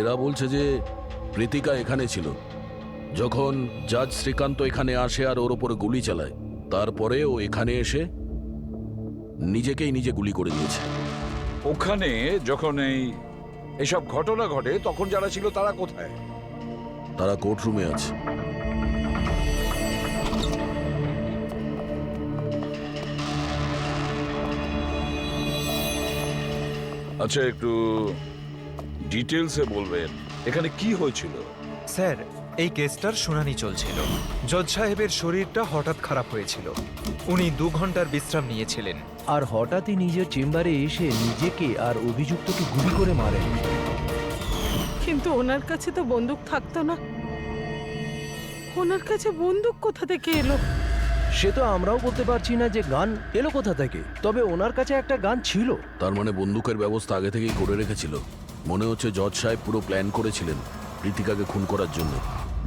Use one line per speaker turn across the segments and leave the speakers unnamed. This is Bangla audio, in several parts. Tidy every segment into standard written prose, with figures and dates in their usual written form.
এরা বলছে যে প্রীতিকা এখানে ছিল যখন জাজ শ্রীকান্ত এখানে আসে আর ওর ওপরে গুলি চালায়। তারপরে ও এখানে এসে নিজেকেই নিজে গুলি করে দিয়েছে।
ওখানে যখন এসব ঘটনা ঘটে তখন যারা ছিল তারা কোথায়?
তারা কোর্টরুমে আছে।
আচ্ছা, একটু ডিটেলসে বলবেন এখানে কি হয়েছিল?
স্যার, এই কেসটার শুনানি চলছিল। জজ সাহেবের শরীরটা হঠাৎ খারাপ হয়েছিল। উনি 2 ঘন্টার বিশ্রাম নিয়েছিলেন।
আর হঠাৎই নিজের চেম্বারে এসে নিজেকে আর অভিযুক্তকে গুলি করে মারেন।
কিন্তু ওনার কাছে তো বন্দুক থাকতো না। ওনার কাছে বন্দুক কোথা থেকে এলো?
সে তো আমরাও বলতে পারছি না যে গান এলো কোথা থেকে, তবে ওনার কাছে একটা গান ছিল।
তার মানে বন্দুকের ব্যবস্থা আগে থেকেই করে রেখেছিল। মনে হচ্ছে জজ সাহেব পুরো প্ল্যান করেছিলেন প্রীতিকাকে খুন করার জন্য।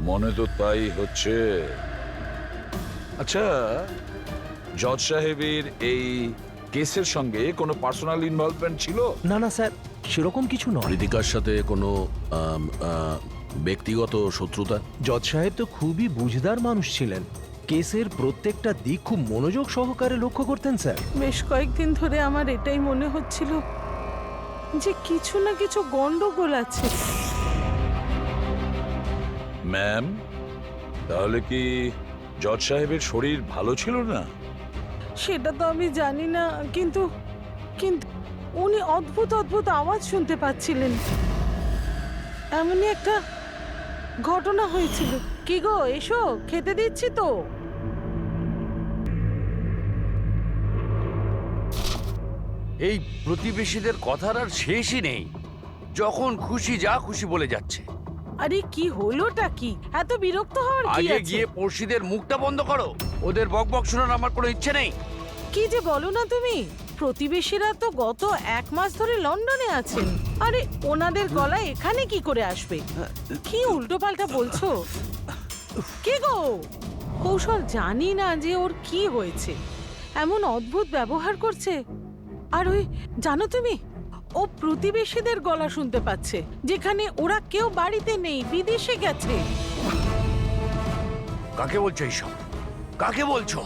মনে তো তাই হচ্ছে। আচ্ছা, জজ সাহেবের এই কেসের সঙ্গে কোনো পার্সোনাল ইনভলভমেন্ট ছিল?
না না স্যার, সেরকম কিছু নয়।
প্রীতিকার সাথে কোনো ব্যক্তিগত শত্রুতা?
জজ সাহেব তো খুবই বুঝদার মানুষ ছিলেন। কেসের প্রত্যেকটা দিক খুব মনোযোগ সহকারে লক্ষ্য করতেন স্যার।
বেশ কয়েকদিন ধরে আমার এটাই মনে হচ্ছিল যে কিছু না কিছু গন্ডগোল আছে।
ম্যাম, তাহলে কি জজ সাহেবের শরীর ভালো ছিল না?
সেটা তো আমি জানি না, কিন্তু কিন্তু উনি অদ্ভুত অদ্ভুত আওয়াজ শুনতে পাচ্ছিলেন। এমনই একটা ঘটনা হয়েছিল। কি গো, এসো, খেতে দিচ্ছি তো।
এই প্রতিবেশীদের কথার আর শেষই নেই। যখন খুশি যা খুশি বলে যাচ্ছে।
আরে কি হলোটা কি? এত বিরক্ত হওয়ার কি
আগে
আছে?
গিয়ে পড়শিদের মুখটা বন্ধ করো। ওদের বকবক শোনার আমার কোনো ইচ্ছে নেই।
কি যে বলো না তুমি। প্রতিবেশীরা তো গত 1 মাস ধরে লন্ডনে আছেন। আরে ওনাদের গলা এখানে কি করে আসবে? কি উল্টোপাল্টা বলছো? কি গো, কৌশল জানি না যে ওর কি হয়েছে, এমন অদ্ভুত ব্যবহার করছে। আর ওই জানো তুমি, ও প্রতিবেশীদের গলা শুনতে পাচ্ছে, যেখানে ওরা কেউ বাড়িতে নেই, বিদেশে গেছে।
কাকে বলছো এইসব? কাকে বলছো?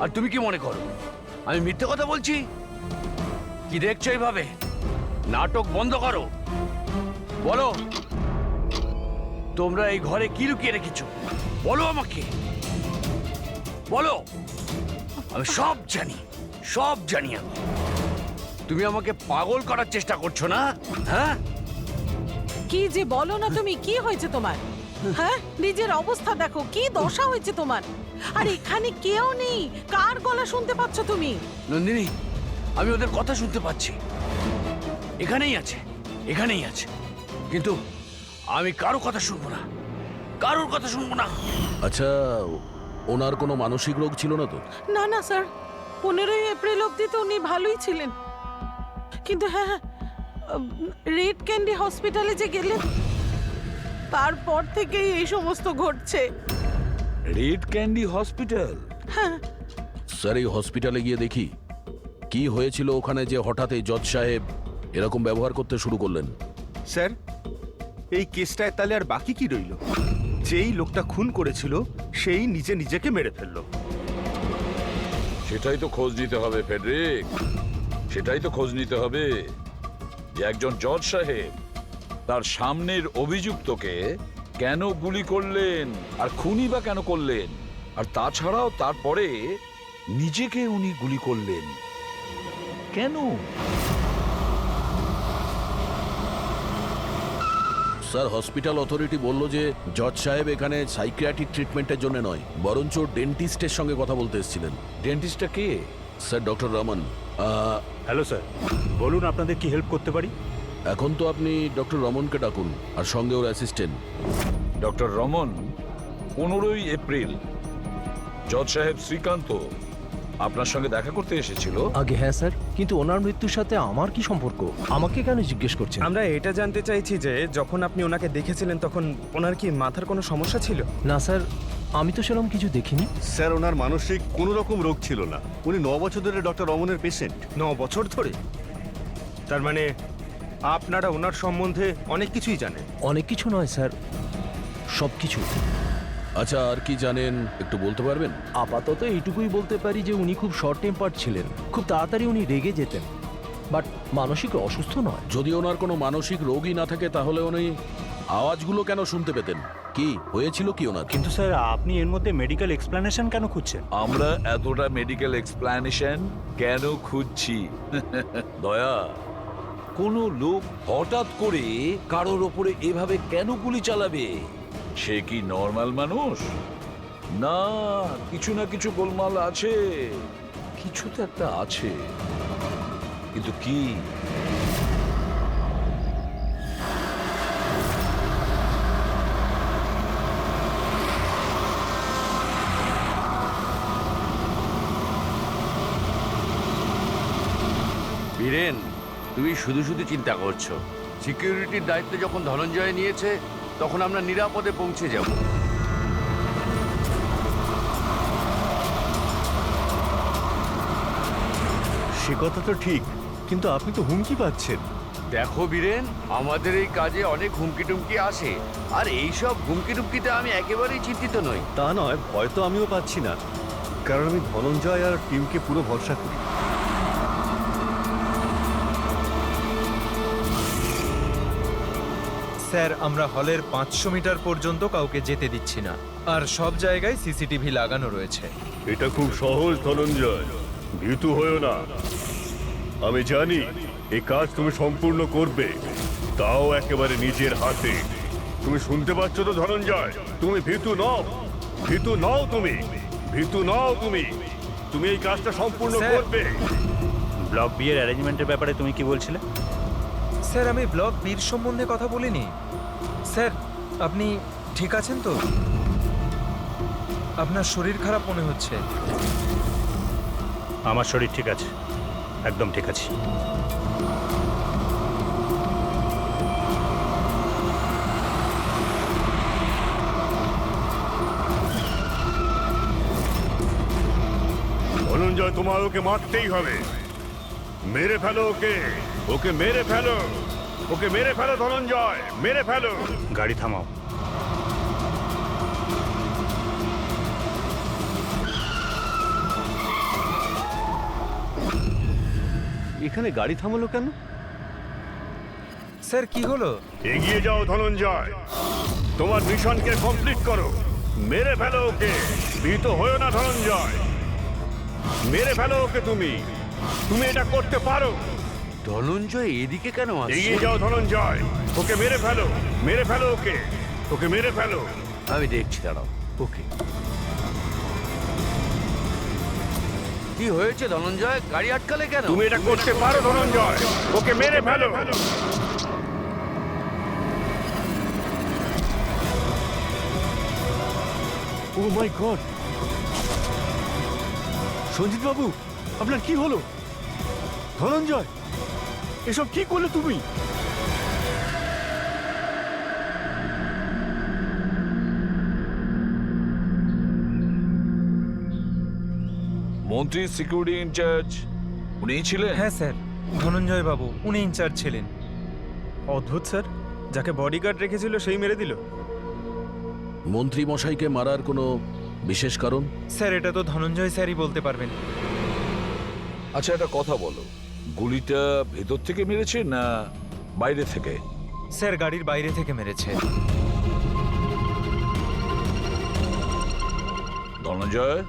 আর তুমি কি মনে করো আমি মিথ্যে কথা বলছি? কি দেখছো এইভাবে? নাটক বন্ধ করো। বলো, তোমরা এই ঘরে কি লুকিয়ে রেখেছো? বলো আমাকে, বলো। আমি সব জানি, সব জানি আমি। তুমি আমাকে পাগল করার চেষ্টা করছো না? হ্যাঁ,
কি যে বলো না তুমি, কি হয়েছে তোমার? হ্যাঁ, নিজের অবস্থা দেখো, কি দশা হয়েছে তোমার। আর এখানে কেউ নেই, কার গলা শুনতে পাচ্ছ তুমি?
নন্দিনী, আমি ওদের কথা শুনতে পাচ্ছি। এখানেই আছে, এখানেই আছে। কিন্তু আমি কারো কথা শুনবো না, কারোর কথা শুনবো না।
আচ্ছা, ওনার কোনো মানসিক রোগ ছিল না তো?
না না স্যার, 15ই এপ্রিল অব্দি তো উনি ভালোই ছিলেন। কিন্তু হ্যাঁ হ্যাঁ, রেড ক্যান্ডি হসপিটালে যে গেলেন, তারপর থেকেই এই সমস্ত ঘটছে।
Red candy hospital?
হ্যাঁ,
স্যার, এই হসপিটালে গিয়ে দেখি কি হয়েছিল ওখানে যে হঠাৎ এই জজ সাহেব এরকম ব্যবহার করতে শুরু করলেন।
স্যার, এই কেসটায় তাহলে আর বাকি কি রইল? যেই লোকটা খুন করেছিল সেই নিজে নিজেকে মেরে ফেললো।
সেটাই তো খোঁজ নিতে হবে ফেডরিক, সেটাই তো খোঁজ নিতে হবে যে একজন জজ সাহেব তার সামনের অভিযুক্তকে কেন গুলি করলেন, আর খুনি বা কেন করলেন, আর তাছাড়াও তারপরে নিজেকে উনি গুলি করলেন কেন?
স্যার, হসপিটাল অথরিটি বলল যে জজ সাহেব এখানে সাইকিয়াট্রিক ট্রিটমেন্টের জন্য নয়, বরঞ্চ ডেন্টিস্টের সঙ্গে কথা বলতে এসেছিলেন।
ডেন্টিস্টটা কে?
Sir, doctor Raman.
Hello sir, বলুন আপনাদের কি হেল্প করতে পারি?
এখন তো আপনি ডক্টর রমনকে ডাকুন, আর সঙ্গে ওর অ্যাসিস্ট্যান্ট।
ডক্টর রমন, 15ই এপ্রিল জজ সাহেব শ্রীকান্ত আপনার সঙ্গে দেখা করতে এসেছিল।
আগে হ্যাঁ স্যার, কিন্তু ওনার মৃত্যুর সাথে আমার কি সম্পর্ক? আমাকে কেন জিজ্ঞেস করছেন?
আমরা এটা জানতে চাইছি যে যখন আপনি ওনাকে দেখেছিলেন তখন ওনার কি মাথার কোনো সমস্যা ছিল?
না স্যার, আমি তো সেরকম কিছু দেখিনি।
স্যার, ওনার মানসিক কোনো রকম রোগ ছিল না। উনি 9 বছর ধরে ডক্টর রমনের পেশেন্ট। 9 বছর ধরে? তার মানে আপনারা ওনার সম্বন্ধে অনেক কিছুই জানেন।
অনেক কিছু নয় স্যার, সব কিছু।
আচ্ছা, আর কি জানেন একটু বলতে পারবেন?
আপাতত এইটুকুই বলতে পারি যে উনি খুব শর্ট টেম্পার ছিলেন, খুব তাড়াতাড়ি উনি রেগে যেতেন, বাট মানসিক অসুস্থ নয়।
যদি ওনার কোনো মানসিক রোগই না থাকে তাহলে উনি আওয়াজগুলো কেন শুনতে পেতেন? কি হয়েছিল কি ওনার?
কিন্তু স্যার আপনি এর মধ্যে মেডিকেল এক্সপ্লেনেশন কেন খুঁজছেন?
আমরা এতটা মেডিকেল এক্সপ্লানেশন কেন খুঁজছি? দয়া, কোনো লোক হঠাৎ করে কারোর ওপরে এভাবে কেন গুলি চালাবে? সে কি নর্মাল মানুষ? না, কিছু না কিছু গোলমাল আছে, কিছু তো একটা আছে, কিন্তু কি?
বীরেন, তুমি শুধু শুধু চিন্তা করছো। সিকিউরিটির দায়িত্ব যখন ধনঞ্জয় নিয়েছে তখন আমরা নিরাপদে পৌঁছে যাব।
সে কথা তো ঠিক, কিন্তু আপনি তো হুমকি পাচ্ছেন।
দেখো বীরেন, আমাদের এই কাজে অনেক হুমকি টুমকি আসে, আর এইসব হুমকি টুমকিতে আমি একেবারেই চিন্তিত নই।
তা নয়, ভয় তো আমিও পাচ্ছি না, কারণ আমি ধনঞ্জয় আর টিমকে পুরো ভরসা করি।
স্যার, আমরা হলের 500 মিটার পর্যন্ত কাউকে যেতে দিচ্ছি না, আর সব জায়গায় সিসিটিভি লাগানো রয়েছে।
এটা খুব সহজ ধনঞ্জয়, ভীতু হয়েও না। আমি জানি এই কাজ তুমি সম্পূর্ণ করবে, তাও একেবারে নিজের হাতে। তুমি শুনতে পাচ্ছ তো ধনঞ্জয়? তুমি ভীতু নও, ভীতু নও, তুমি ভীতু নও, তুমি এই কাজটা সম্পূর্ণ
স্যার।
করবে।
ব্লক বি এর অ্যারেঞ্জমেন্টের ব্যাপারে তুমি কি বলছিলে?
স্যার, আমি ব্লক বীর সম্বন্ধে কথা বলিনি। স্যার, আপনি ঠিক আছেন তো? আপনার শরীর খারাপ মনে হচ্ছে।
আমার শরীর ঠিক আছে, একদম ঠিক আছে।
ধনঞ্জয়, তোমার ওকে মারতেই হবে। মেরে ফেলো ওকে, ওকে মেরে ফেলো, ওকে মেরে ফেলো ধনঞ্জয়, মেরে ফেলো।
গাড়ি থামাও। এখানে গাড়ি থামালো কেন?
স্যার, কি হলো?
এগিয়ে যাও ধনঞ্জয়, তোমার মিশনকে কমপ্লিট করো। মেরে ফেলো ওকে, ভীত হয়েও না ধনঞ্জয়, মেরে ফেলো ওকে। তুমি এটা করতে পারো।
ধনঞ্জয় এদিকে কেন আসছে?
এগিয়ে যাও ধনঞ্জয়, ওকে মেরে ফেলো, মেরে ফেলো ওকে, ওকে মেরে ফেলো।
আমি দেখছি, দাঁড়াও।
ওকে।
কি হয়েছে ধনঞ্জয়? গাড়ি আটকালে কেন?
তুমি এটা করতে পারো ধনঞ্জয়, ওকে মেরে ফেলো।
ও মাই গড! সঞ্জিত বাবু, আপনার কি হলো? ধনঞ্জয়, এসব কি করলে তুমি?
মন্ত্রী সিকিউরিটি ইনচার্জ উনিই ছিলেন?
হ্যাঁ স্যার, ধনঞ্জয় বাবু, উনি ইনচার্জ ছিলেন।
অদ্ভুত স্যার, যাকে বডিগার্ড রেখেছিল সেই মেরে দিল।
মন্ত্রী মশাইকে মারার কোনো বিশেষ কারণ?
স্যার, এটা তো ধনঞ্জয় স্যারই বলতে পারবেন।
আচ্ছা, একটা কথা বলো, গুলিটা ভেতর থেকে মেরেছে না বাইরে থেকে?
স্যার, গাড়ির বাইরে থেকে মেরেছে।
ধনঞ্জয়,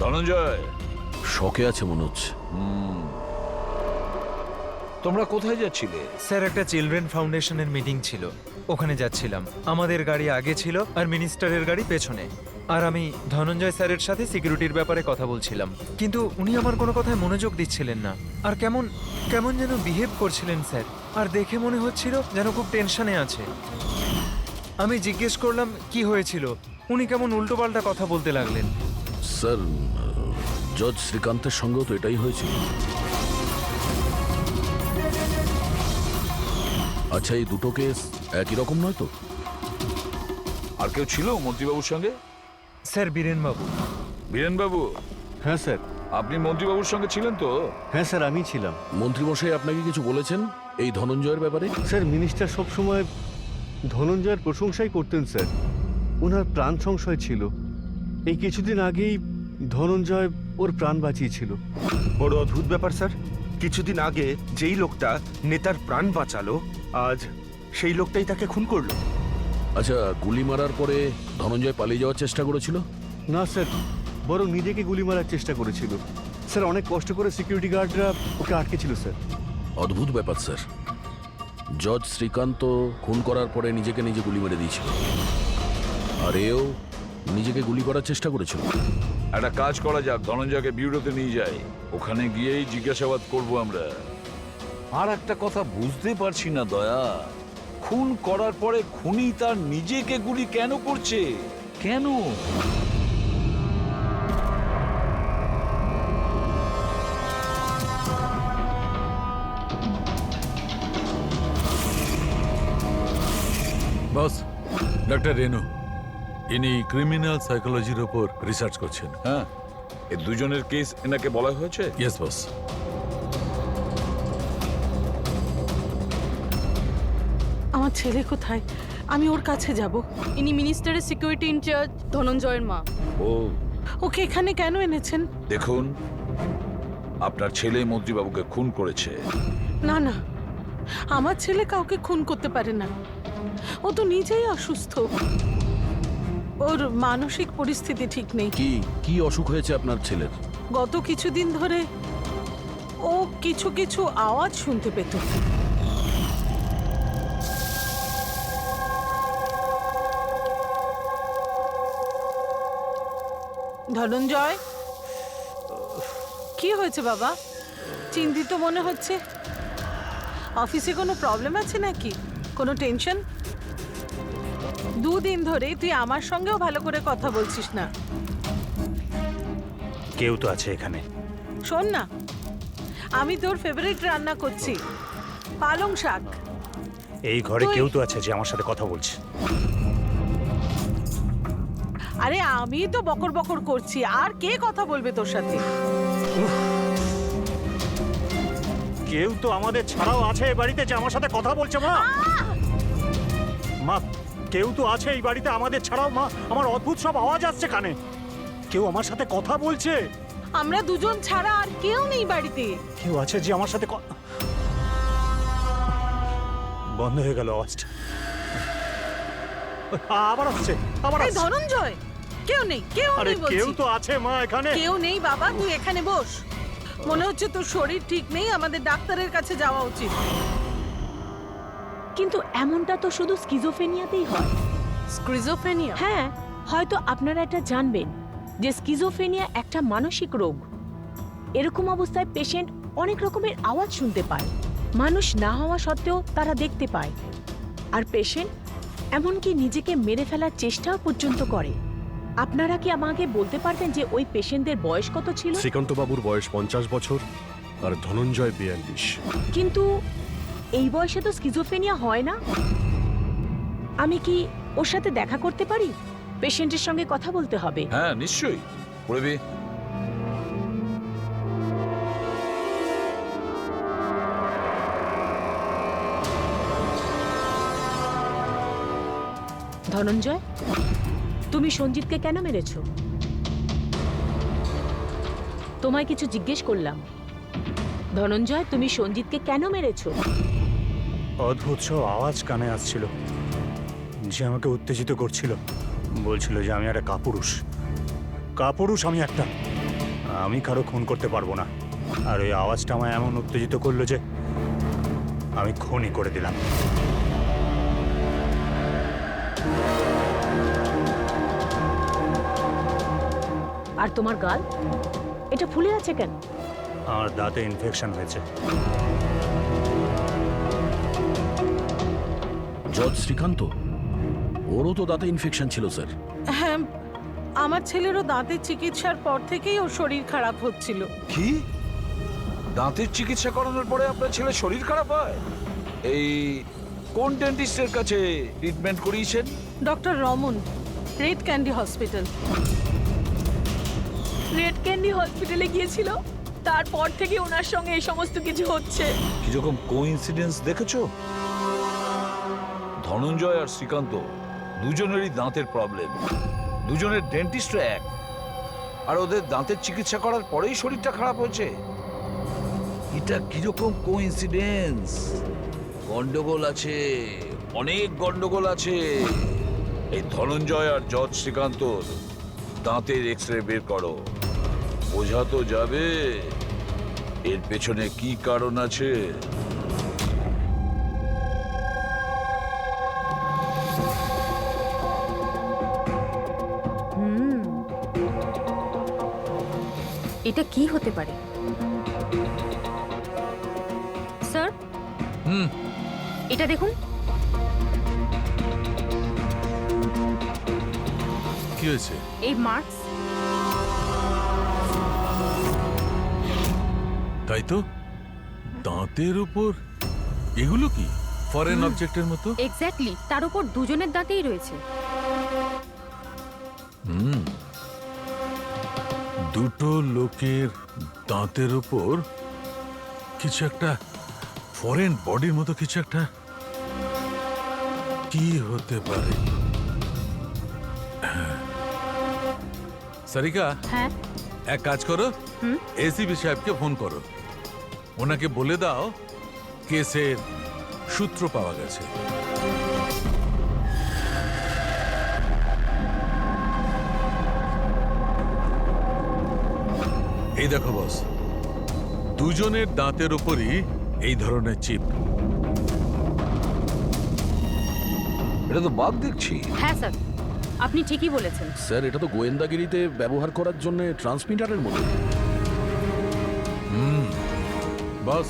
ধনঞ্জয়,
শকে আছে মনে হচ্ছে।
তোমরা কোথায় যাচ্ছিলে?
স্যার, একটা চিলড্রেন ফাউন্ডেশনের মিটিং ছিল, ওখানে যাচ্ছিলাম। আমাদের গাড়ি আগে ছিল আর মিনিস্টারের গাড়ি পেছনে, আর আমি ধনঞ্জয় স্যারের সাথে সিকিউরিটির ব্যাপারে কথা বলছিলাম। কিন্তু উনি আমার কোনো কথায় মনোযোগ দিচ্ছিলেন না, আর কেমন কেমন যেন বিহেভ করছিলেন স্যার, আর দেখে মনে হচ্ছিল যেন খুব টেনশনে আছে। আমি জিজ্ঞেস করলাম কি হয়েছিল, উনি কেমন উল্টোপাল্টা কথা বলতে লাগলেন।
স্যার, জজ শ্রীকান্তের সঙ্গেও তো এটাই হয়েছিল। আচ্ছা, এই দুটো কেস একই রকম নয় তো?
আর কেউ ছিল মন্ত্রীবাবুর সঙ্গে?
স্যার, বীরেনবাবু।
বীরেনবাবু,
হ্যাঁ স্যার,
আপনি মন্ত্রীবাবুর সঙ্গে ছিলেন তো?
হ্যাঁ স্যার, আমি ছিলাম।
মন্ত্রীমশাই আপনাকে কিছু বলেছেন এই ধনঞ্জয়ের ব্যাপারে?
স্যার, মিনিস্টার সবসময় ধনঞ্জয়ের প্রশংসাই করতেন স্যার। ওনার প্রাণ সংশয় ছিল। এই কিছুদিন আগেই ধনঞ্জয় ওর প্রাণ বাঁচিয়েছিল।
বড় অদ্ভুত ব্যাপার স্যার, কিছুদিন আগে যেই লোকটা নেতার প্রাণ বাঁচালো, আজ সেই লোকটাই তাকে খুন করলো।
আচ্ছা, গুলি মারার পরে ধনঞ্জয় পালিয়ে যাওয়ার চেষ্টা করেছিল?
না স্যার, বরং নিজেকে গুলি মারার চেষ্টা করেছিল। স্যার, অনেক কষ্ট করে সিকিউরিটি গার্ডরা ওকে আটকেছিল স্যার।
অদ্ভুত ব্যাপার স্যার। জজ শ্রীকান্ত খুন করার পরে নিজেকে নিজে গুলি মেরে দিয়েছিল, আর এও নিজেকে গুলি করার চেষ্টা করেছিল।
একটা কাজ করা যাক, ধনঞ্জয়কে বিউরোতে নিয়ে যাই, ওখানে গিয়েই জিজ্ঞাসাবাদ করব আমরা। আর একটা কথা বুঝতে পারছি না দয়া, খুন করার পরে খুনি তার নিজেকে গুলি কেন করছে? কেন?
বস, ডক্টর রেনু, ইনি ক্রিমিনাল সাইকোলজির ওপর রিসার্চ করছেন।
হ্যাঁ, এই দুজনের কেস এনাকে বলা হয়েছে।
Yes boss.
আমার ছেলে কোথায়? আমি ওর কাছে যাব।
ইনি মিনিস্টারের সিকিউরিটি ইনচার্জ ধনঞ্জয়ের মা।
ও,
ওকে এখানে কেন এনেছেন?
দেখুন, আপনার ছেলে মন্ত্রীবাবুকে খুন করেছে।
না না, আমার ছেলে কাউকে খুন করতে পারে না। ও তো নিজেই অসুস্থ। ওর মানসিক পরিস্থিতি ঠিক নেই।
কি কি অসুখ হয়েছে আপনার ছেলের?
গত কিছুদিন ধরে ও কিছু কিছু আওয়াজ শুনতে পেত। ধনঞ্জয়, কি হয়েছে বাবা? চিন্তিত মনে হচ্ছে। অফিসে কোনো প্রবলেম আছে নাকি? কোনো টেনশন? দুদিন ধরে তুই আমার সঙ্গেও ভালো করে কথা বলছিস না।
কেউ তো আছে এখানে।
শোন না, আমি তোর ফেভারিট রান্না করছি, পালং শাক।
এই ঘরে
তুই-
কেউ তো আছে যে আমার সাথে কথা বলছে।
আরে আমি তো বকর বকর করছি, আর কে কথা বলবে তোর সাথে?
কেউ তো আমাদের ছাড়াও আছে এই বাড়িতে যে আমার সাথে কথা বলছে। মা, মা, কেউ তো আছে এই বাড়িতে আমাদের ছাড়াও। মা, আমার অদ্ভুত সব আওয়াজ আসছে কানে। কেউ আমার সাথে কথা বলছে।
আমরা দুজন ছাড়া আর কেউ নেই বাড়িতে।
কেউ আছে যে আমার সাথে বন্ধ হয়ে গেল আওয়াজটা। আবার আসছে, আবার
এই
আসছে।
ধনঞ্জয়, কেউ নেই, কেউ
আরে
নেই
কেউ
বলছি।
তো আছে মা এখানে।
কেউ নেই বাবা, তুই এখানে বস। মনে হচ্ছে তোর শরীর ঠিক নেই, আমাদের ডাক্তারের কাছে যাওয়া উচিত।
কিন্তু এমনটা তো শুধু স্কিজোফ্রেনিয়াতেই হয়।
স্কিজোফ্রেনিয়া?
হ্যাঁ, হয়তো আপনারা এটা জানবেন যে স্কিজোফ্রেনিয়া একটা মানসিক রোগ। এরকম অবস্থায় পেশেন্ট অনেক রকমের আওয়াজ শুনতে পায়, মানুষ না হওয়া সত্ত্বেও তারা দেখতে পায়। আর পেশেন্ট এমনকি নিজেকে মেরে ফেলার চেষ্টাও পর্যন্ত করে। আপনারা কি আমাকে বলতে পারবেন যে ওই পেশেন্টদের বয়স কত ছিল?
শ্রীকান্তবাবুর বয়স 50 বছর আর ধনঞ্জয় 42।
কিন্তু এই বয়সে তো স্কিজোফ্রেনিয়া হয় না। আমি কি ওর সাথে দেখা করতে পারি? পেশেন্টের সঙ্গে কথা বলতে হবে।
হ্যাঁ, নিশ্চয়ই পড়বি।
ধনঞ্জয়, তুমি সঞ্জিতকে কেন মেরেছো? তোমায় কিছু জিজ্ঞেস করলাম। ধনঞ্জয়, তুমি সঞ্জিতকে কেন মেরেছো?
অদ্ভুত সব আওয়াজ কানে আসছিল যে আমাকে উত্তেজিত করছিল। বলছিল যে আমি একটা কাপুরুষ। কাপুরুষ আমি একটা। আমি কারো খুন করতে পারবো না। আর ওই আওয়াজটা আমায় এমন উত্তেজিত করলো যে আমি খুনই করে দিলাম।
আর তোমার গাল এটা ফুলে আছে কেন?
আমার দাঁতে ইনফেকশন হয়েছে।
জজ শ্রীকান্ত, ওরও তো দাঁতে ইনফেকশন ছিল স্যার।
হ্যাঁ, আমার ছেলেরও দাঁতের চিকিৎসার পর থেকেই ওর শরীর খারাপ হচ্ছিল।
কি? দাঁতের চিকিৎসা করানোর পরে আপনার ছেলে শরীর খারাপ হয়? এই কোন ডেন্টিস্টের কাছে ট্রিটমেন্ট করিয়েছেন?
Doctor Raman, red candy hospital.
Red candy হসপিটালে গিয়েছিল, তারপর থেকে ওনার সঙ্গে এই সমস্ত কিছু হচ্ছে।
কিরকম কোইন্সিডেন্স দেখেছো? ধনঞ্জয় আর শ্রীকান্ত দুজনেরই দাঁতের প্রবলেম, দুজনের ডেন্টিস্ট এক, আর ওদের দাঁতের চিকিৎসা করার পরেই শরীরটা খারাপ হয়েছে। এটা কিরকম কোইন্সিডেন্স? গন্ডগোল আছে, অনেক গন্ডগোল আছে। এই ধনঞ্জয় আর জজ শ্রীকান্তর দাঁতের এক্সরে বের করো, বোঝা তো যাবে এর পেছনে কি কারণ আছে।
এটা কি হতে পারে? স্যার, এটা দেখুন।
কি হয়েছে?
এই মার্কস।
তাই তো, দাঁতের উপর এগুলো কি ফরেন অবজেক্টের মতো?
এক্স্যাক্টলি, তার উপর দুজনের দাঁতেই রয়েছে।
দুটো লোকের দাঁতের উপর কিছু একটা ফরেন বডির মতো কিছু একটা, কি হতে পারে? সারিকা,
হ্যাঁ,
এক কাজ করো, এসিপি সাহেবকে ফোন করো, ওনাকে বলে দাও কেসের সূত্র পাওয়া গেছে। এই দেখো বস, দুজনের দাঁতের উপরই এই ধরনের চিপ।
এটা তো বাদ দেখছি।
হ্যাঁ স্যার, আপনি ঠিকই বলেছেন।
স্যার, এটা তো গোয়েন্দাগিরিতে ব্যবহার করার জন্য ট্রান্সমিটারের মতো।
বস,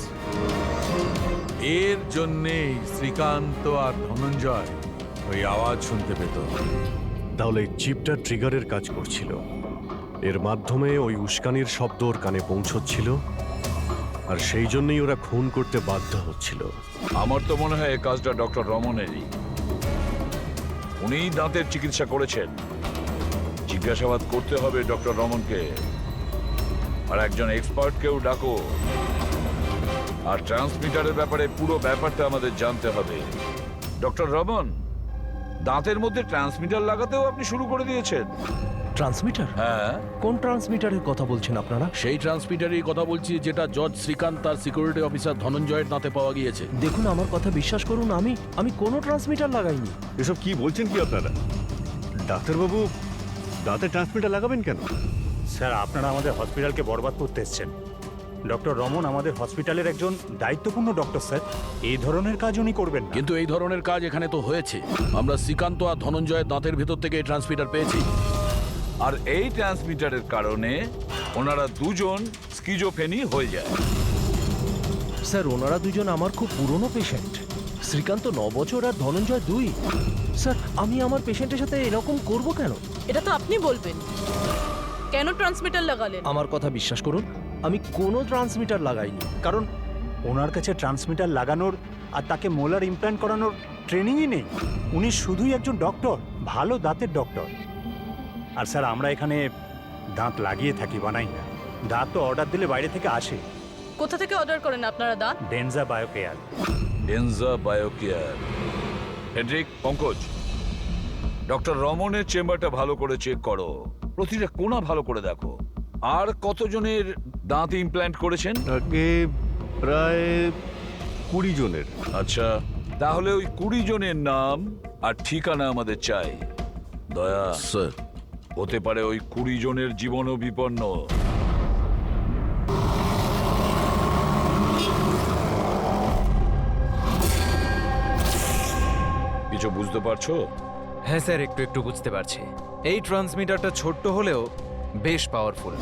এর জন্যেই শ্রীকান্ত আর ধনঞ্জয় ওই আওয়াজ শুনতে পেত।
তাহলে এই চিপটা ট্রিগারের কাজ করছিল, এর মাধ্যমে ওই উস্কানির শব্দ ওর কানে পৌঁছচ্ছিল, আর সেই জন্যই ওরা খুন করতে বাধ্য হচ্ছিল।
আমার তো মনে হয় এই কাজটা ডক্টর রমনেরই। উনিই দাঁতের চিকিৎসা করেছেন। জিজ্ঞাসাবাদ করতে হবে ডক্টর রমনকে, আর একজন এক্সপার্টকেও ডাকো। আর ট্রান্সমিটারের ব্যাপারে পুরো ব্যাপারটা আমাদের জানতে হবে। ডক্টর রমন, দাঁতের মধ্যে ট্রান্সমিটার লাগাতেও আপনি শুরু করে দিয়েছেন?
ট্রান্সমিটার?
হ্যাঁ।
কোন ট্রান্সমিটারের কথা বলছেন আপনারা?
সেই ট্রান্সমিটারের কথা বলছি যেটা জজ শ্রীকান্ত তার সিকিউরিটি অফিসার ধনঞ্জয়ের দাঁতে পাওয়া গিয়েছে।
দেখুন, আমার কথা বিশ্বাস করুন, আমি কোনো ট্রান্সমিটার লাগাইনি।
এসব কি বলছেন কি আপনারা? ডাক্তারবাবু, দাঁতে ট্রান্সমিটার লাগাবেন কেন?
স্যার, আপনারা আমাদের হসপিটালকে বরবাদ করতে এসেছেন। ডক্টর রমন আমাদের হসপিটালের একজন দায়িত্বপূর্ণ ডক্টর স্যার, এই ধরনের কাজ উনি করবেন না।
কিন্তু এই ধরনের কাজ এখানে তো হয়েছে। আমরা শ্রীকান্ত আর ধনঞ্জয়ের দাঁতের ভেতর থেকে এই ট্রান্সমিটার পেয়েছি।
আর এই ট্রান্সমিটারের কারণে ওনারা দুজন স্কিজোফ্রেনি হয়ে যায়।
স্যার, ওনারা দুজন আমার খুব পুরনো পেশেন্ট। শ্রীকান্ত 9 বছর আর ধনঞ্জয় 2। স্যার, আমি আমার পেশেন্টের সাথে এরকম করব কেন?
এটা তো আপনি বলবেন। কেন ট্রান্সমিটার লাগালেন?
আমার কথা বিশ্বাস করুন, আমি কোনো ট্রান্সমিটার লাগাইনি।
কারণ ওনার কাছে ট্রান্সমিটার লাগানোর আর তাকে মোলার ইমপ্ল্যান্ট করানোর ট্রেনিংই নেই। উনি শুধুই একজন ডক্টর, ভালো দাঁতের ডক্টর। আর স্যার, আমরা এখানে দাঁত লাগিয়ে থাকি, বানাই না। দাঁত তো অর্ডার দিলে বাইরে থেকে আসে।
কোথা থেকে অর্ডার করেন আপনারা দাঁত?
ডেনজা biocare.
ডেনজা biocare. Hendrick, Pankaj, doctor রমনের চেম্বারটা ভালো করে চেক করো, প্রতিটা কোণা ভালো করে দেখো। আর কতজনের দাঁত ইমপ্ল্যান্ট করেছেন?
আগে প্রায় 20 জনের।
আচ্ছা, তাহলে ওই 20 জনের নাম আর ঠিকানা আমাদের চাই। দয়া
স্যার,
হতে পারে ওই 20 জনের জীবনও বিপন্ন। কিছু বুঝতে পারছো?
হ্যাঁ স্যার, একটু একটু বুঝতে পারছি। এই ট্রান্সমিটারটা ছোট্ট হলেও বেশ পাওয়ারফুল।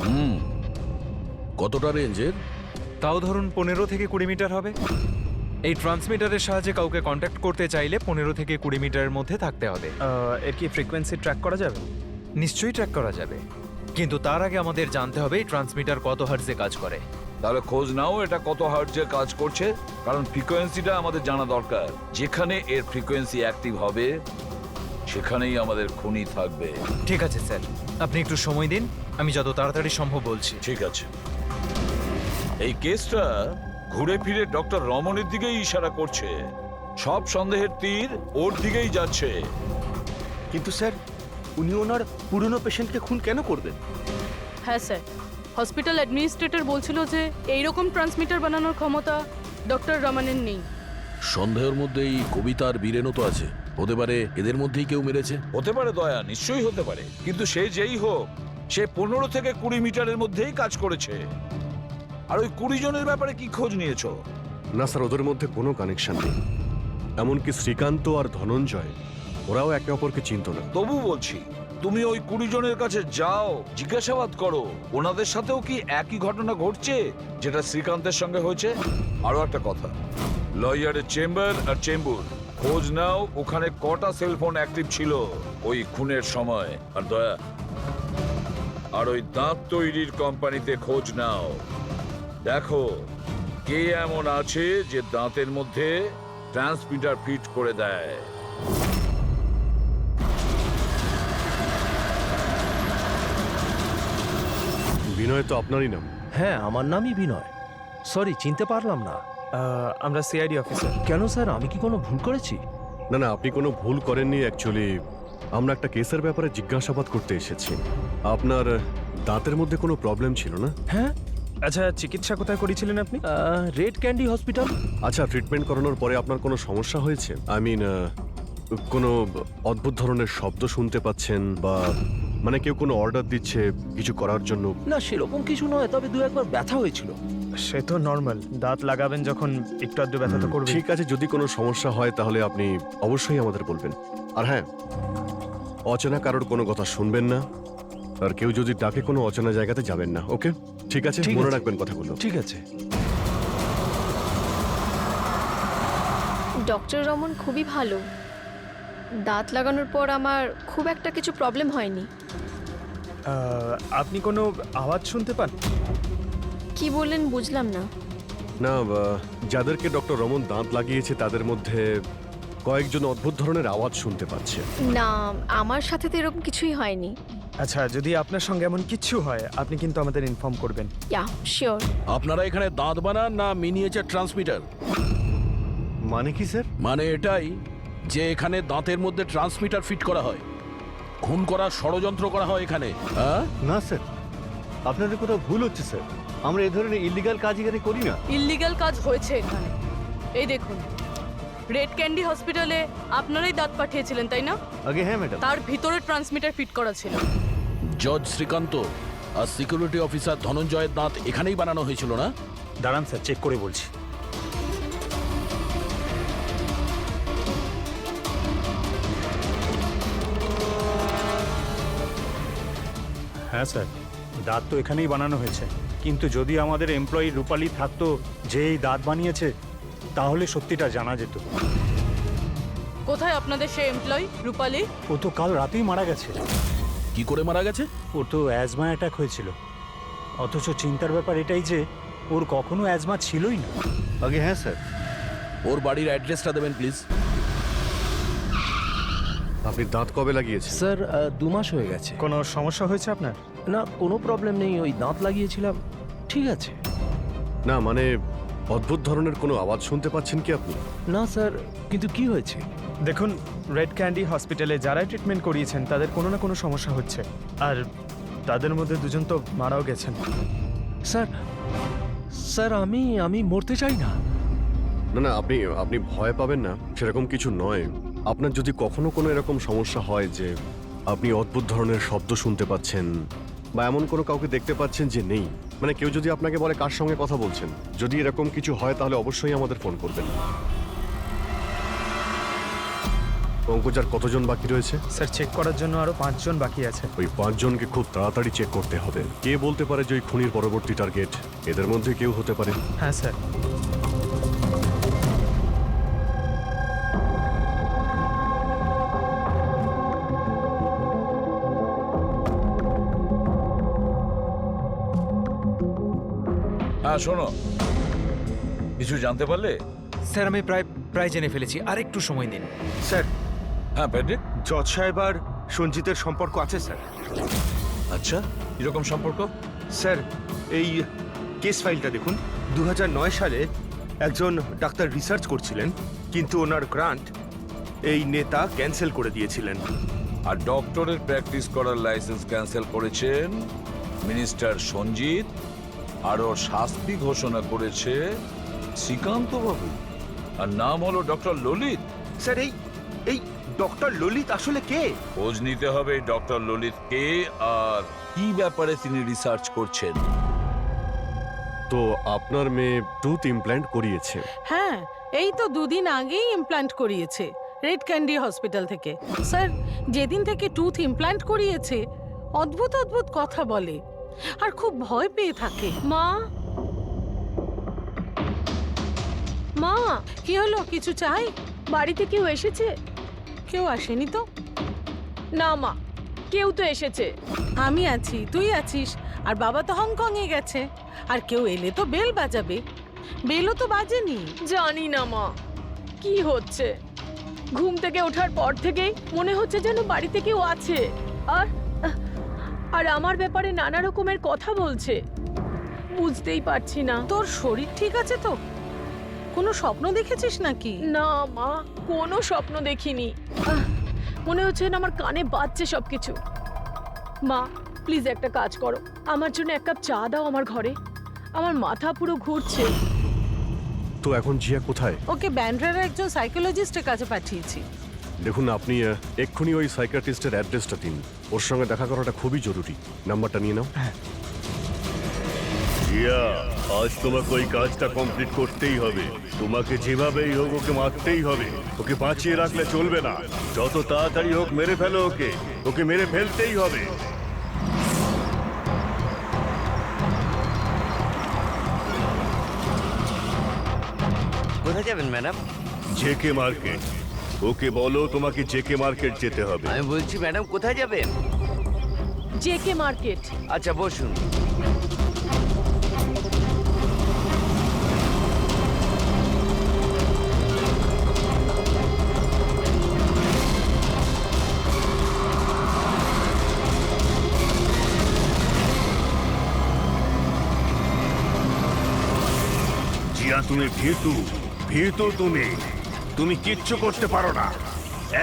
কতটা রেঞ্জের?
তাও ধরুন 15 থেকে 20 মিটার হবে। এই ট্রান্সমিটারের সাহায্যে কাউকে কন্ট্যাক্ট করতে চাইলে 15 থেকে 20 মিটারের মধ্যে থাকতে হবে। এর কি ফ্রিকোয়েন্সি ট্র্যাক করা যাবে? নিশ্চয়ই ট্র্যাক করা যাবে, কিন্তু তার আগে আমাদের জানতে হবে এই ট্রান্সমিটার কত হার্টজে কাজ করে।
তাহলে খোঁজ নাও এটা কত হার্টজে কাজ করছে, কারণ ফ্রিকোয়েন্সিটা আমাদের জানা দরকার। যেখানে এর ফ্রিকোয়েন্সি অ্যাক্টিভ হবে সেখানেই আমাদের খুনি থাকবে।
ঠিক আছে স্যার, আপনি একটু সময় দিন, আমি যত তাড়াতাড়ি সম্ভব বলছি।
ঠিক আছে। এই কেসটা ঘুরে ফিরে ডক্টর রমনের দিকেই ইশারা করছে। সব সন্দেহের তীর ওর দিকেই যাচ্ছে।
কিন্তু স্যার, উনি ওনার পুরনো পেশেন্টকে খুন কেন করবেন?
হ্যাঁ স্যার, হসপিটাল অ্যাডমিনিস্ট্রেটর বলছিল যে এইরকম ট্রান্সমিটার বানানোর ক্ষমতা ডক্টর রমনের নেই।
সন্দেহের মধ্যে এই কবিতা আর বীরেনও তো আছে। হতে পারে এদের মধ্যেই কেউ মেরেছে।
হতে পারে দয়া, নিশ্চয়ই হতে পারে। কিন্তু সে যেই হোক, সে 15 থেকে 20 মিটারের মধ্যেই কাজ করেছে। আর ওই 20 জনের ব্যাপারে কি খোঁজ নিয়েছো?
না স্যার, ওদের মধ্যে কোনো কানেকশন নেই। এমনকি শ্রীকান্ত আর ধনঞ্জয় ওরাও একে অপরকে চিনত না।
তবু বলছি, তুমি ওই 20 জনের কাছে যাও, জিজ্ঞাসাবাদ করো ওনাদের সাথেও কি একই ঘটনা ঘটছে যেটা শ্রীকান্তের সঙ্গে হয়েছে। আরো একটা কথা, লয়ারের চেম্বার আর চেম্বুর খোঁজ নাও, ওখানে কটা সেলফোন অ্যাক্টিভ ছিল ওই খুনের সময়। আর দয়া, আর ওই দাঁত তৈরির কোম্পানিতে খোঁজ নাও, দেখো কে এমন আছে যে দাঁতের মধ্যে ট্রান্সমিটার ফিট করে দেয়।
বিনয় তো আপনারই নাম।
হ্যাঁ, আমার নামই বিনয়। সরি, চিনতে পারলাম না।
আমরা সিআইডি অফিসার।
কেন স্যার, আমি কি কোনো ভুল করেছি?
না না, আপনি কোনো ভুল করেননি। অ্যাকচুয়ালি আমরা একটা কেসের ব্যাপারে জিজ্ঞাসাবাদ করতে এসেছি। আপনার দাঁতের মধ্যে কোনো প্রবলেম ছিল না?
হ্যাঁ। আচ্ছা, চিকিৎসা কোথায় করেছিলেন আপনি?
Red candy hospital.
আচ্ছা, ট্রিটমেন্ট করানোর পরে আপনার কোনো সমস্যা হয়েছে? আই মিন, কোনো অদ্ভুত ধরনের শব্দ শুনতে পাচ্ছেন, বা মানে কেউ কোনো অর্ডার দিচ্ছে কিছু করার জন্য?
না, সেরকম কিছু নয়, তবে দু একবার ব্যথা হয়েছিল।
সে তো নর্মাল, দাঁত লাগাবেন যখন একটু আধটু ব্যথা তো করবে।
ঠিক আছে, যদি কোনো সমস্যা হয় তাহলে আপনি অবশ্যই আমাদের বলবেন। আর হ্যাঁ, অচেনা কারোর কোনো কথা শুনবেন না, আর কেউ যদি ডাকে কোনো অচেনা জায়গাতে যাবেন না। ওকে, ঠিক আছে,
ঠিক
মনে
আছে।
রাখবেন কথাগুলো।
ঠিক আছে।
ডক্টর রমন খুবই ভালো। দাঁত লাগানোর পর আমার খুব একটা কিছু প্রবলেম হয়নি।
আপনি কোনো আওয়াজ শুনতে পান?
কি বললেন বুঝলাম না।
না, যাদেরকে ডক্টর রমন দাঁত লাগিয়েছে তাদের মধ্যে কয়েকজন অদ্ভুত ধরনের আওয়াজ শুনতে পাচ্ছে।
না, আমার সাথে তো এরকম কিছুই হয়নি।
আচ্ছা, যদি আপনার সঙ্গে এমন কিছু হয় আপনি কিন্তু আমাদের ইনফর্ম করবেন।
ইয়া, শিওর।
আপনারা এখানে দাঁত বানান না মিনিয়েচার ট্রান্সমিটার?
মানে কি স্যার?
মানে এটাই যে এখানে দাঁতের মধ্যে ট্রান্সমিটার ফিট করা হয়, খুন করার ষড়যন্ত্র করা হয় এখানে। হ্যাঁ
না স্যার, আপনাদের কোথাও ভুল হচ্ছে স্যার। আমরা এ ধরনের ইলিগাল কাজ এখানে করি না।
ইল্লিগাল কাজ হয়েছে এখানে। এই দেখুন, রেড ক্যান্ডি হসপিটালে আপনারাই দাঁত পাঠিয়েছিলেন তাই না?
আগে হ্যাঁ ম্যাডাম।
তার ভিতরে ট্রান্সমিটার ফিট করা ছিল।
জজ শ্রীকান্ত আর সিকিউরিটি অফিসার ধনঞ্জয়ের দাঁত এখানেই বানানো হয়েছিল না?
দাঁড়ান স্যার, চেক করে বলছি। হ্যাঁ স্যার, দাঁত তো এখানেই বানানো হয়েছে। কিন্তু যদি আমাদের এমপ্লয়ি রূপালী থাকতো যে এই দাঁত বানিয়েছে, তাহলে সত্যিটা জানা যেত।
কোথায় আপনাদের সেই এমপ্লয়ি রূপালী?
ও তো কাল রাতেই মারা গেছে।
কি করে মারা গেছে?
ওর তো অ্যাজমা অ্যাটাক হয়েছিল। অথচ চিন্তার ব্যাপার এটাই যে ওর কখনো অ্যাজমা ছিলই না।
আগে হ্যাঁ স্যার।
ওর বাড়ির অ্যাড্রেসটা দেবেন প্লিজ।
আপনি দাঁত কবে লাগিয়েছেন?
স্যার, 2 মাস হয়ে গেছে।
কোনো সমস্যা হয়েছে আপনার?
না, কোনো প্রবলেম নেই, ওই দাঁত লাগিয়েছিলাম, ঠিক আছে।
না মানে, অদ্ভুত ধরনের কোনো আওয়াজ শুনতে পাচ্ছেন কি আপনি?
না স্যার, কিন্তু কি হয়েছে?
দেখুন, রেড ক্যান্ডি হসপিটালে যারাই ট্রিটমেন্ট করিয়েছেন তাদের কোনো না কোনো সমস্যা হচ্ছে, আর তাদের মধ্যে 2 জন তো মারাও গেছেন।
স্যার, স্যার আমি মরতে চাই না।
না না, আপনি ভয় পাবেন না, সেরকম কিছু নয়। আপনার যদি কখনো কোনো এরকম সমস্যা হয় যে আপনি অদ্ভুত ধরনের শব্দ শুনতে পাচ্ছেন, বা এমন কোনো কাউকে দেখতে পাচ্ছেন যে নেই, মানে কেউ যদি আপনাকে বলে কার সঙ্গে কথা বলছেন, যদি এরকম কিছু হয় তাহলে অবশ্যই আমাদের ফোন করবেন। পঙ্কজ, আর কতজন বাকি রয়েছে?
স্যার, চেক করার জন্য আরো 5 জন বাকি আছে।
ওই 5 জনকে খুব তাড়াতাড়ি চেক করতে হবে। কে বলতে পারে যে ওই খুনির পরবর্তী টার্গেট এদের মধ্যে কেউ হতে পারে?
হ্যাঁ স্যার।
হ্যাঁ শোনো, কিছু জানতে পারলে?
স্যার, আমি প্রায় জেনে ফেলেছি, আর একটু সময় দিন।
স্যার,
হ্যাঁ প্যাড্রিক,
জজ সাহেব আর সঞ্জিতের সম্পর্ক আছে স্যার।
আচ্ছা, এরকম সম্পর্ক?
স্যার এই কেস ফাইলটা দেখুন। 2009 সালে একজন ডাক্তার রিসার্চ করছিলেন, কিন্তু ওনার গ্রান্ট এই নেতা ক্যান্সেল করে দিয়েছিলেন।
আর ডক্টরের প্র্যাকটিস করার লাইসেন্স ক্যান্সেল করেছেন মিনিস্টার সঞ্জিত, আর ওর শাস্তি ঘোষণা করেছে শ্রীকান্ত বাবু। আর নাম হলো ডক্টর ললিত।
স্যার এই ডক্টর ললিত আসলে কে?
খোঁজ নিতে হবে ডক্টর ললিত কে আর কি ব্যাপারে তিনি রিসার্চ করছেন।
তো আপনার মেয়ে টুথ ইমপ্ল্যান্ট করিয়েছে?
হ্যাঁ, এই তো 2 দিন আগেই ইমপ্ল্যান্ট করিয়েছে রেড ক্যান্ডি হসপিটাল থেকে। স্যার, যেদিন থেকে টুথ ইমপ্ল্যান্ট করিয়েছে অদ্ভুত অদ্ভুত কথা বলে আর খুব ভয় পেয়ে থাকে।
মা, মা,
কি হলো, কিছু চাই?
বাড়িতে কেউ এসেছে?
কেউ আসেনি তো।
না মা, কেউ তো এসেছে।
আমি আছি, তুই আছিস, আর বাবা তো হংকং এ গেছে। আর কেউ এলে তো বেল বাজাবে, বেলও তো বাজেনি।
জানি না মা কি হচ্ছে, ঘুম থেকে ওঠার পর থেকেই মনে হচ্ছে যেন বাড়িতে কেউ আছে, আর আর আমার ব্যাপারে নানা রকমের কথা বলছে। বুঝতেই পারছি না।
তোর শরীর ঠিক আছে তো? কোনো স্বপ্ন দেখেছিস নাকি?
না মা, কোনো স্বপ্ন দেখিনি। মনে হচ্ছে না আমার কানে বাজছে সবকিছু। মা প্লিজ একটা কাজ করো, আমার জন্য 1 কাপ চা দাও আমার ঘরে। আমার মাথা পুরো ঘুরছে।
তো এখন জিয়া কোথায়?
ওকে ব্যান্ড্রার একজন সাইকোলজিস্টের কাছে পাঠিয়েছি।
দেখুন, আপনি এক্ষুনি ওই সাইকিয়াট্রিস্টের অ্যাড্রেসটা দিন। ওর সঙ্গে দেখা করাটা খুবই জরুরি। নাম্বারটা নিয়ে নাও। জিয়া, আজ তোমাকে ওই কাজটা কমপ্লিট করতেই হবে। তোমাকে যেভাবেই হোক ওকে মারতেই হবে। ওকে বাঁচিয়ে রাখলে চলবে না। যত তাড়াতাড়ি হোক মেরে ফেলো ওকে। ওকে মেরে ফেলতেই হবে।
কোথায় যাবেন ম্যাডাম?
JK market. ওকে বলো তোমাকে জেকে মার্কেট যেতে হবে।
আমি বলছি ম্যাডাম কোথায় যাবেন?
JK market.
আচ্ছা বসুন।
জিয়া, তুমি ভীতু। ভীতু তুমি কিচ্ছু করতে পারো না।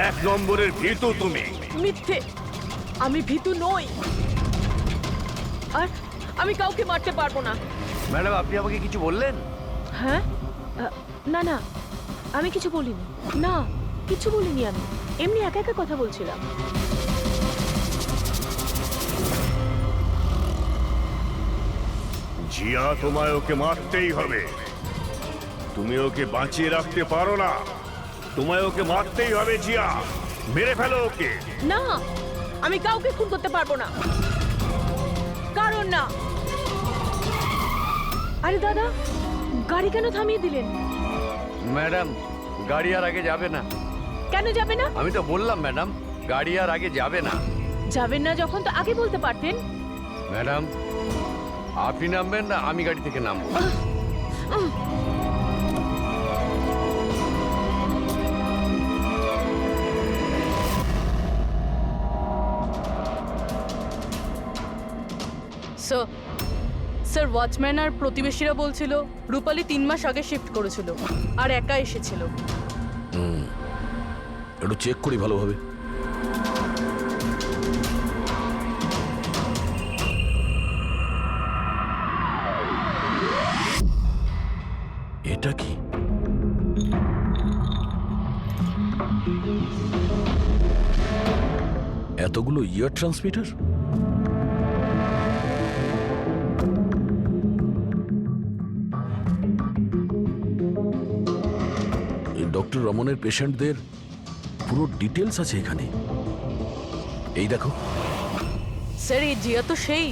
1 নম্বরের ভীতু তুমি।
মিথ্যে, আমি ভীতু নই, আর আমি কাউকে মারতে পারবো না।
ম্যাডাম আপনি আমাকে কিছু বললেন?
হ্যাঁ, না না, আমি কিছু বলিনি। না, কিছু বলিনি, আমি এমনি একা একা কথা বলছিলাম।
জিয়া, তোমায় ওকে মারতেই হবে। তুমি ওকে বাঁচিয়ে রাখতে পারো না। তোমায় ওকে মারতেই হবে জিয়া। মেরে ফেলো ওকে।
না, আমি কাউকে খুন করতে পারবো না। কারণ না। আরে দাদা, গাড়ি কেন থামিয়ে দিলেন?
ম্যাডাম গাড়ি আর আগে যাবে না।
কেন যাবে না?
আমি তো বললাম ম্যাডাম গাড়ি আর আগে যাবে না।
যাবেন না যখন তো আগে বলতে পারতেন।
ম্যাডাম আপনি নামবেন না আমি গাড়ি থেকে নামবো?
স্যার, ওয়াচম্যান আর প্রতিবেশীরা বলছিল রূপালী 3 মাস আগে শিফট করেছিল আর একা এসেছিল।
একটু চেক করি ভালোভাবে। এটা কি? এতগুলো ইয়ার ট্রান্সমিটার? ডক্টর রমনের পেশেন্টদের পুরো ডিটেলস আছে এখানে। এই দেখো
স্যার, এই জিয়া তো সেই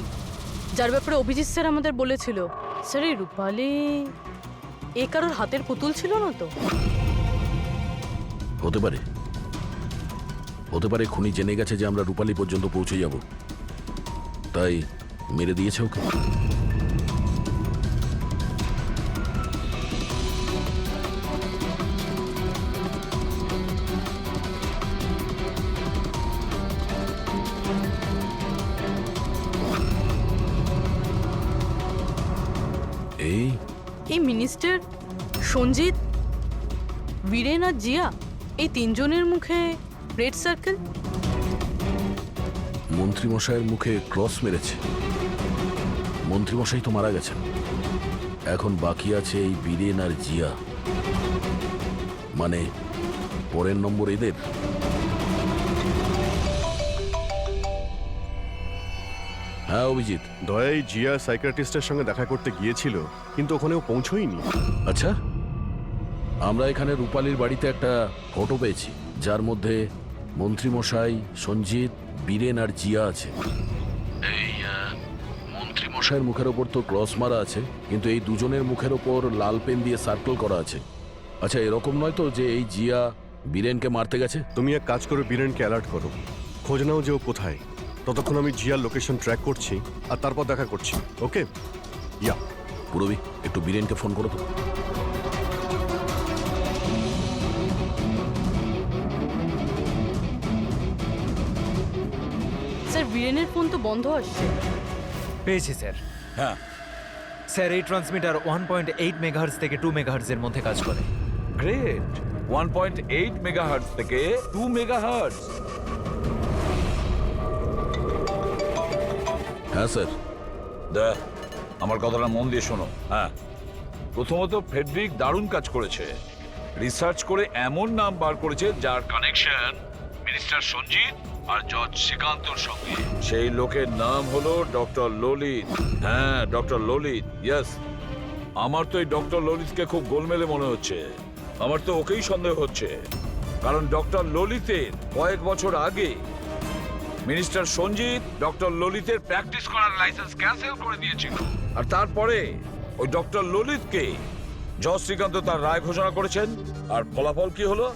যার ব্যাপারে অভিজিৎ স্যার আমাদের বলেছিল। স্যার, এই রূপালী এ কারোর হাতের পুতুল ছিল না তো?
হতে পারে, হতে পারে খুনি জেনে গেছে যে আমরা রূপালী পর্যন্ত পৌঁছে যাব, তাই মেরে দিয়েছে ওকে।
এই মিনিস্টার, সঞ্জিত, বীরেন আর জিয়া, এই তিনজনের মুখে রেড সার্কেল।
মন্ত্রীমশাইয়ের মুখে ক্রস মেরেছে। মন্ত্রীমশাই তো মারা গেছেন, এখন বাকি আছে এই বীরেন আর জিয়া। মানে পরের নম্বর এদের। হ্যাঁ অভিজিৎ।
দয়াই জিয়া সাইকিয়াট্রিস্টের সঙ্গে দেখা করতে গিয়েছিল, কিন্তু ওখানেও পৌঁছয়নি।
আচ্ছা, আমরা এখানে রূপালীর বাড়িতে একটা ফটো পেয়েছি, যার মধ্যে মন্ত্রীমশাই, সঞ্জিত, বীরেন আর জিয়া আছে। এই মন্ত্রীমশাইয়ের মুখের ওপর তো ক্রস মারা আছে, কিন্তু এই দুজনের মুখের ওপর লাল পেন দিয়ে সার্কেল করা আছে। আচ্ছা, এরকম নয় তো যে এই জিয়া বীরেনকে মারতে গেছে?
তুমি এক কাজ করো, বীরেনকে অ্যালার্ট করো, খোঁজ নাও যে ও কোথায়। ততক্ষণ আমি জিয়ার লোকেশন ট্র্যাক করছি, আর তারপর দেখা করছি। ওকে? ইয়া।
পুরবি, একটু বীরেনকে ফোন করো তো।
স্যার, বীরেনের ফোন তো বন্ধ আসছে।
পেয়েছি স্যার।
হ্যাঁ
স্যার, এই ট্রান্সমিটার 1.8 মেগাহার্জ থেকে 2 মেগাহার্জের মধ্যে কাজ করে।
গ্রেট। 1.8 মেগাহার্টজ থেকে 2 মেগাহার্টজ।
হ্যাঁ স্যার।
দেখ, আমার কথাটা মন দিয়ে শোনো। হ্যাঁ, প্রথমত ফ্রেডরিক দারুণ কাজ করেছে। রিসার্চ করে এমন নাম বার করেছে যার কানেকশন মিনিস্টার সঞ্জিত আর জজ শ্রীকান্তর সঙ্গে। সেই লোকের নাম হলো ডক্টর ললিত। হ্যাঁ, ডক্টর ললিত। ইয়েস, আমার তো এই ডক্টর ললিতকে খুব গোলমেলে মনে হচ্ছে। আমার তো ওকেই সন্দেহ হচ্ছে, কারণ ডক্টর ললিতের কয়েক বছর আগে মিনিস্টার সঞ্জিত ডক্টর ললিতের প্র্যাকটিস করার লাইসেন্স ক্যান্সেল করে দিয়েছিল। আর তারপরে ওই ডক্টর ললিতকে জজ শ্রীকান্ত তার রায় ঘোষণা করেছেন। আর ফলাফল কি হলো?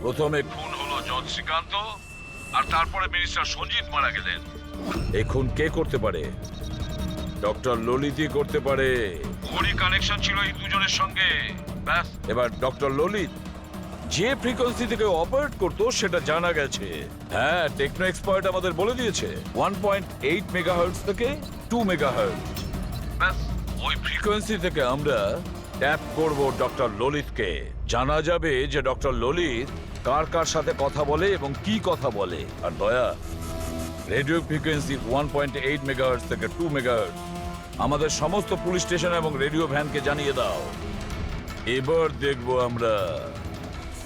প্রথমে খুন হলো জজ শ্রীকান্ত, আর তারপরে মিনিস্টার সঞ্জিত মারা গেলেন। এই খুন কে করতে পারে? ডক্টর ললিতই করতে পারে। ওরই কানেকশন ছিল এই দুজনের সঙ্গে। ব্যাস, এবার ডক্টর ললিত যে ফ্রিকোয়েন্সি থেকে অপারেট করতো সেটা জানা গেছে। হ্যাঁ, টেকনো এক্সপার্ট আমাদের বলে দিয়েছে 1.8 মেগাহার্টজ থেকে 2 মেগাহার্টজ। ব্যাস, ওই ফ্রিকোয়েন্সি থেকে আমরা ট্যাপ করব ডক্টর ললিতকে। জানা যাবে যে ডক্টর ললিত কার কার সাথে কথা বলে এবং কি কথা বলে। আর দয়া, রেডিও ফ্রিকোয়েন্সি 1.8 মেগাহার্টজ থেকে 2 মেগাহার্টজ আমাদের সমস্ত পুলিশ স্টেশন এবং রেডিও ভ্যানকে জানিয়ে দাও। এবার দেখবো আমরা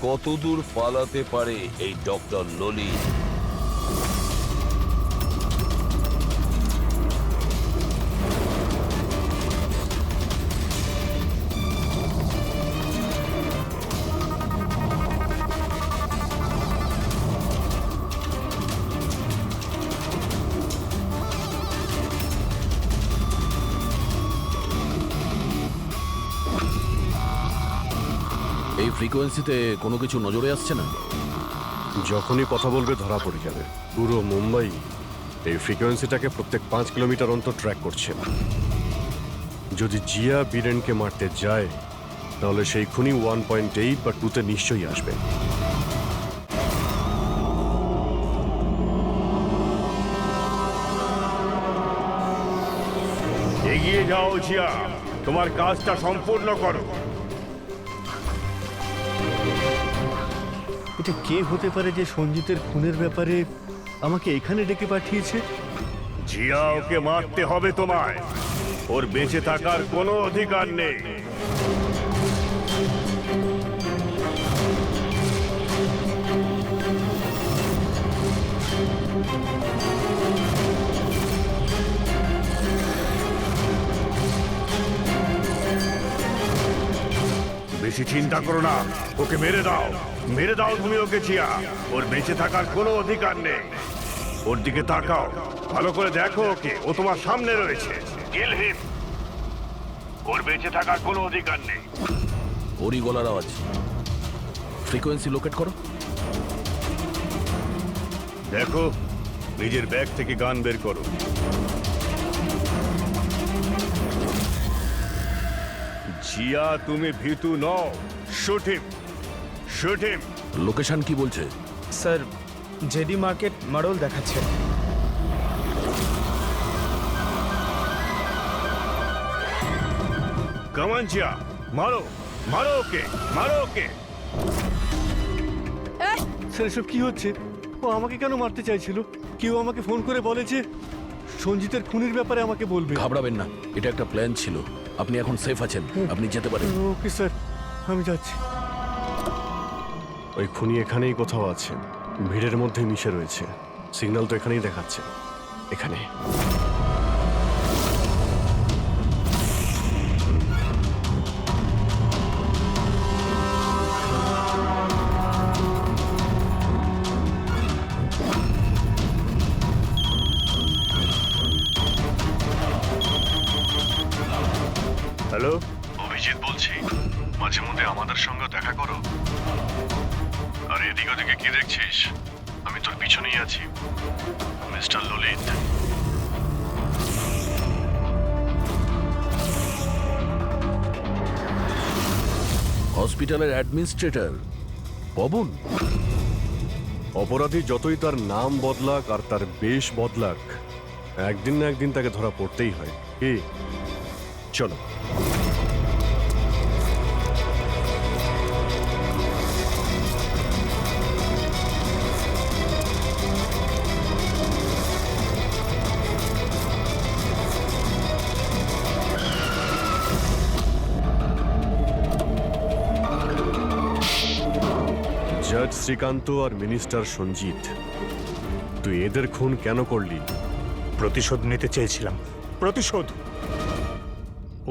কতদূর পালাতে পারে এই ডক্টর ললিত।
এই ফ্রিকোয়েন্সিতে কোনো কিছু নজরে আসছে না?
যখনই কথা বলবে ধরা পড়ে যাবে। পুরো মুম্বাই এই ফ্রিকোয়েন্সিটাকে প্রত্যেক 5 কিলোমিটার অন্তর ট্র্যাক করছে। যদি জিয়া বীরেনকে মারতে যায়, তাহলে সেই খুনি 1.8 বা 2তে নিশ্চয়ই আসবে।
এগিয়ে যাও জিয়া, তোমার কাজটা সম্পূর্ণ করো।
এটা কে হতে পারে যে সঞ্জিতের খুনের ব্যাপারে আমাকে এখানে ডেকে পাঠিয়েছে?
জিয়া, ওকে মারতে হবে তোমায়। ওর বেঁচে থাকার কোনো অধিকার নেই। বেশি চিন্তা করো না, ওকে মেরে দাও। মেরে দাও তুমি ওকে জিয়া, ওর বেঁচে থাকার কোনো অধিকার নেই। ওর দিকে তাকাও, ভালো করে দেখো ওকে, ও তোমার সামনে রয়েছে। কিল হিম। ওর বেঁচে থাকার কোনো অধিকার নেই।
ওরই গলার আওয়াজ। ফ্রিকোয়েন্সি লোকেট করো।
দেখো, নিজের ব্যাগ থেকে গান বের করো। জিয়া, তুমি ভীতু নও। Shoot him, shoot him.
Location কি বলছে?
স্যার, জেডি মার্কেট মডেল দেখাচ্ছে।
কামান জিয়া, মারো মারো ওকে, মারো ওকে।
স্যার এসব কি হচ্ছে? ও আমাকে কেন মারতে চাইছিল? কেউ আমাকে ফোন করে বলে যে সঞ্জিতের খুনির ব্যাপারে আমাকে বলবে।
ঘাবড়াবেন না, এটা একটা প্ল্যান ছিল। আপনি এখন সেফ আছেন, আপনি যেতে পারেন।
ওকে স্যার, আমি যাচ্ছি।
ওই খুনি এখানেই কোথাও আছে, ভিড়ের মধ্যে মিশে রয়েছে। সিগন্যাল তো এখানেই দেখাচ্ছে, এখানে।
হ্যালো,
অভিজিৎ বলছি, মাঝে মধ্যে আমাদের সঙ্গে দেখা করো। আর এদিক ওদিকে কি দেখছিস? আমি তোর পিছনেই আছি, মিস্টার ললিত।
হসপিটালের অ্যাডমিনিস্ট্রেটর পবন।
অপরাধী যতই তার নাম বদলাক আর তার বেশ বদলাক, একদিন না একদিন তাকে ধরা পড়তেই হয়। কি চলো। জজ শ্রীকান্ত আর মিনিস্টার সঞ্জিত, তুই এদের খুন কেন করলি?
প্রতিশোধ নিতে চেয়েছিলাম। প্রতিশোধ।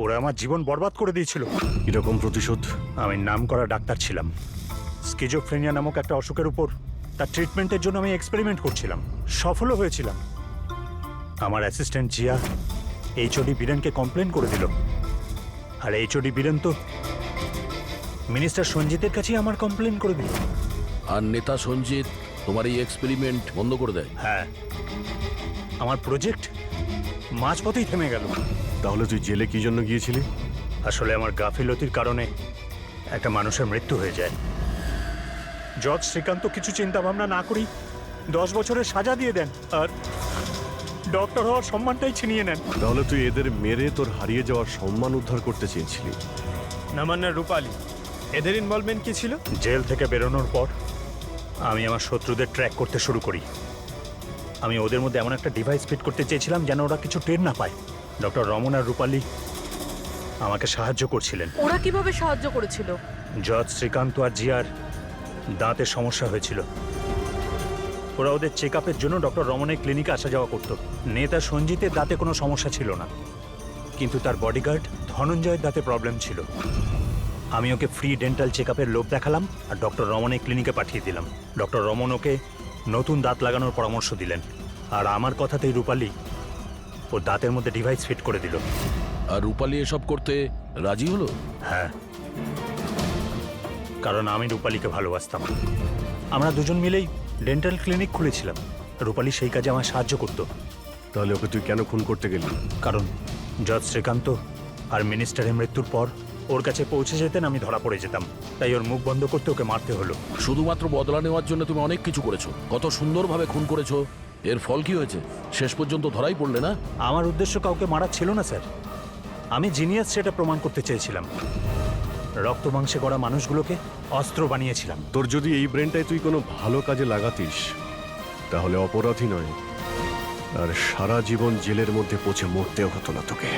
ওরা আমার জীবন বরবাদ করে দিয়েছিল।
এরকম প্রতিশোধ?
আমি নামকরা ডাক্তার ছিলাম। স্কিজোফ্রেনিয়া নামক একটা অসুখের উপর তার ট্রিটমেন্টের জন্য আমি এক্সপেরিমেন্ট করছিলাম, সফলও হয়েছিলাম। আমার অ্যাসিস্ট্যান্ট জিয়া এইচওডি বীরেনকে কমপ্লেন করে দিল, আর এইচওডি বীরেন তো মিনিস্টার সঞ্জিতের কাছেই আমার কমপ্লেন করে দিল।
আর নেতা সঞ্জিত তোমার এই এক্সপেরিমেন্ট বন্ধ করে দেয়।
হ্যাঁ, আমার প্রজেক্ট মাঝপথেই থেমে গেল।
তাহলে তুই জেলে কি জন্য গিয়েছিলি?
আসলে আমার গাফিলতির কারণে একটা মানুষের মৃত্যু হয়ে যায়। জজ শ্রীকান্ত কিছু চিন্তা ভাবনা না করেই 10 বছরের সাজা দিয়ে দেন, আর ডক্টর হওয়ার সম্মানটাই ছিনিয়ে নেন।
তাহলে তুই এদের মেরে তোর হারিয়ে যাওয়ার সম্মান উদ্ধার করতে চেয়েছিলি।
নামান্না, রূপালী, এদের ইনভলভমেন্ট কি ছিল?
জেল থেকে বেরোনোর পর আমি আমার শত্রুদের ট্র্যাক করতে শুরু করি। আমি ওদের মধ্যে এমন একটা ডিভাইস ফিট করতে চেয়েছিলাম যেন ওরা কিছু টের না পায়। ডক্টর রমন আর রূপালী আমাকে সাহায্য করছিলেন।
ওরা কিভাবে সাহায্য করেছিল?
জজ শ্রীকান্ত আর জিয়ার দাঁতের সমস্যা হয়েছিল। ওরা ওদের চেক আপের জন্য ডক্টর রমনের ক্লিনিকে আসা যাওয়া করত। নেতা সঞ্জিতের দাঁতে কোনো সমস্যা ছিল না, কিন্তু তার বডিগার্ড ধনঞ্জয়ের দাঁতে প্রবলেম ছিল। আমি ওকে ফ্রি ডেন্টাল চেক আপের লোভ দেখালাম আর ডক্টর রমনের ক্লিনিকে পাঠিয়ে দিলাম। ডক্টর রমন ওকে নতুন দাঁত লাগানোর পরামর্শ দিলেন, আর আমার কথাতেই রূপালী ওর দাঁতের মধ্যে ডিভাইস ফিট করে দিল।
আর রূপালী এসব করতে রাজি হলো?
হ্যাঁ, কারণ আমি রূপালীকে ভালোবাসতাম। আমরা দুজন মিলেই ডেন্টাল ক্লিনিক খুলেছিলাম। রূপালী সেই কাজে আমার সাহায্য করত।
তাহলে ওকে তুই কেন খুন করতে গেলি?
কারণ জজ শ্রীকান্ত আর মিনিস্টারের মৃত্যুর পর ওর কাছে পৌঁছে যেতেন আমি ধরা পড়ে যেতাম, তাই ওর মুখ বন্ধ করতে ওকে মারতে হলো।
শুধুমাত্র বদলা নেওয়ার জন্য তুমি অনেক কিছু করেছো, কত সুন্দরভাবে খুন করেছো। এর ফল কি হয়েছে? শেষ পর্যন্ত ধরাই পড়লে না।
আমার উদ্দেশ্য কাউকে মারা ছিল না স্যার, আমি জিনিয়াস সেটা প্রমাণ করতে চেয়েছিলাম। রক্ত মাংসে গড়া মানুষগুলোকে অস্ত্র বানিয়েছিলাম।
তোর যদি এই ব্রেনটাই তুই কোনো ভালো কাজে লাগাতিস, তাহলে অপরাধী নয়, আর সারা জীবন জেলের মধ্যে পচে মরতেও হতো না তোকে।